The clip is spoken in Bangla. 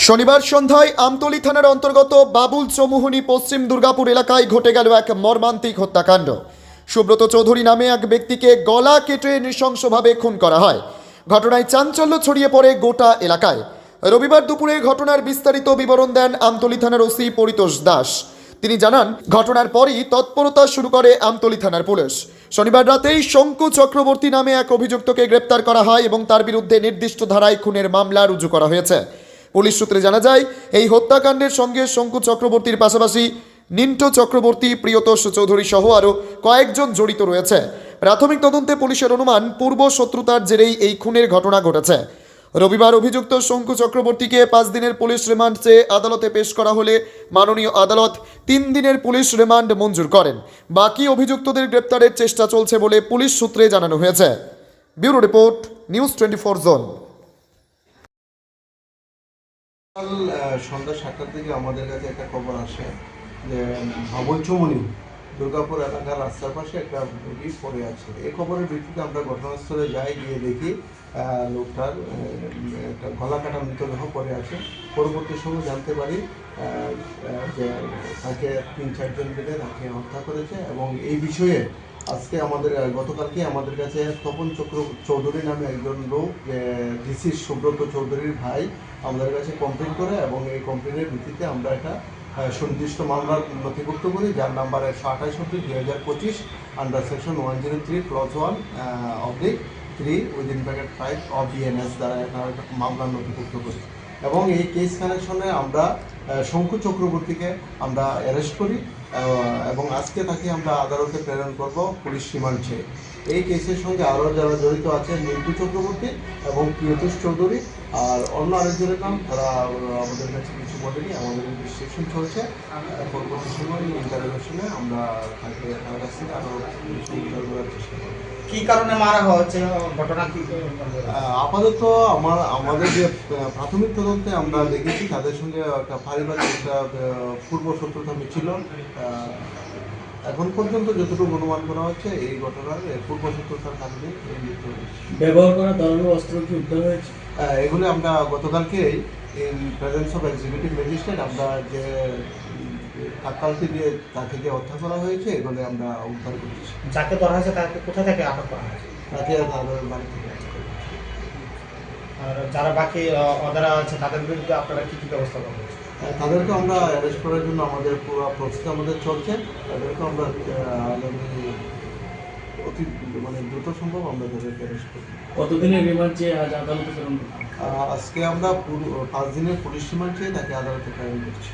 শনিবার সন্ধ্যায় আমতলী থানার অন্তর্গত বাবুল চৌমুহনী পশ্চিম দুর্গাপুর এলাকায় ঘটে গেল এক মর্মান্তিক হত্যাকাণ্ড। সুব্রত চৌধুরী নামে এক ব্যক্তিকে গলা কেটে নৃশংসভাবে খুন করা হয়। ঘটনায় চাঞ্চল্য ছড়িয়ে পড়ে গোটা এলাকায়। রবিবার দুপুরে ঘটনার বিস্তারিত বিবরণ দেন আমতলী থানার ওসি পরিতোষ দাস। তিনি জানান, ঘটনার পরই তৎপরতা শুরু করে আমতলী থানার পুলিশ। শনিবার রাতেই শঙ্কু চক্রবর্তী নামে এক অভিযুক্তকে গ্রেপ্তার করা হয় এবং তার বিরুদ্ধে নির্দিষ্ট ধারায় খুনের মামলা রুজু করা হয়েছে। পুলিশ সূত্রে জানা যায়, এই হত্যাকাণ্ডের সঙ্গে শঙ্কু চক্রবর্তীর পাশাপাশি নিন্টো চক্রবর্তী, প্রিয়তোষ চৌধুরী সহ আরও কয়েকজন জড়িত রয়েছে। প্রাথমিক তদন্তে পুলিশের অনুমান, পূর্ব শত্রুতার জেরেই এই খুনের ঘটনা ঘটেছে। রবিবার অভিযুক্ত শঙ্কু চক্রবর্তীকে 5 দিনের পুলিশ রিমান্ড চেয়ে আদালতে পেশ করা হলে মাননীয় আদালত 3 দিনের পুলিশ রিমান্ড মঞ্জুর করেন। বাকি অভিযুক্তদের গ্রেপ্তারের চেষ্টা চলছে বলে পুলিশ সূত্রে জানানো হয়েছে। Bureau report, news 24 zone. সন্ধ্যা 7টার দিকে আমাদের কাছে একটা খবর আসে যে বাবুল চৌমুহনী দুর্গাপুর এলাকার রাস্তার পাশে একটা রোগী পড়ে আছে। এই খবরের ভিত্তিতে আমরা ঘটনাস্থলে যাই, গিয়ে দেখি লোকটার একটা গলা কাটা মৃতদেহ পড়ে আছে। পরবর্তী সময় জানতে পারি যে তাকে 3-4 জন মিলে তাকে হত্যা করেছে। এবং এই বিষয়ে আজকে গতকালকে আমাদের কাছে তপন চৌধুরী নামে একজন লোক, ডিসি সুব্রত চৌধুরীর ভাই, আমাদের কাছে কমপ্লেন করে এবং এই কমপ্লেনের ভিত্তিতে আমরা একটা সুনির্দিষ্ট মামলার নথিভুক্ত করি, যার number 128/2025 under section 103 clause 1/3 of BNS দ্বারা একটা মামলার নথিভুক্ত করি। এবং এই কেস কানেকশনে আমরা শঙ্কু চক্রবর্তীকে আমরা অ্যারেস্ট করি এবং আজকে তাকে আমরা আদালতে প্রেরণ করব পুলিশ রিমান্ড চেয়ে। এই কেসের সঙ্গে আরও যারা জড়িত আছে, নিন্টু চক্রবর্তী এবং প্রিয়তোষ চৌধুরী, আর অন্য আরেকজনের নাম তারা আমাদের কাছে কিছু বলেনি। আমাদের ইনভেস্টিগেশন চলছে। পরবর্তী সময় ইন্টারোগেশনে আমরা তাকে তার কাছ থেকে আরও উদ্ধার করার চেষ্টা করব। কি কারণে মারা হচ্ছে, ঘটনা কি? আপাতত আমাদের যে প্রাথমিক তদন্তে আমরা দেখেছি তাদের সঙ্গে একটা পারিবারিক একটা পূর্ব শত্রুতা ছিল। এখন পর্যন্ত যতটুকু অনুমান করা হচ্ছে, এই ঘটনার পূর্ব শত্রুতার কারণে এই মৃত্যু হয়েছে। ব্যবহার করা ধারালো অস্ত্র কি উদ্ধার হয়েছে? এগুলো আমরা গতকালকেই in presence of executive magistrate আমরা যে কালকে দিয়ে তাকে যে হত্যা করা হয়েছে, এগুলো আমরা উদ্ধার করেছি। যাকে ধরা হয়েছে তাকে কোথা থেকে আটক করা হয়েছে? তাকে তাদের বাড়ি থেকে আটক করা হয়েছে। আর যারা বাকি অদারা আছে তাদের বিরুদ্ধে আপনারা কি ব্যবস্থা করবেন? তাদেরকে আমরা অ্যারেস্ট করার জন্য আমাদের পুরো প্রসেস আমাদের চলছে। তাদেরকে আমরা অতি দ্রুত সম্ভব আমরা তাদেরকে অ্যারেস্ট করব। কতদিনের রিমান্ড চেয়ে আজ আদালতে প্রেরণ করবেন? আজকে আমরা 5 দিনের পুলিশ রিমান্ড চেয়ে তাকে আদালতে প্রেরণ করছি।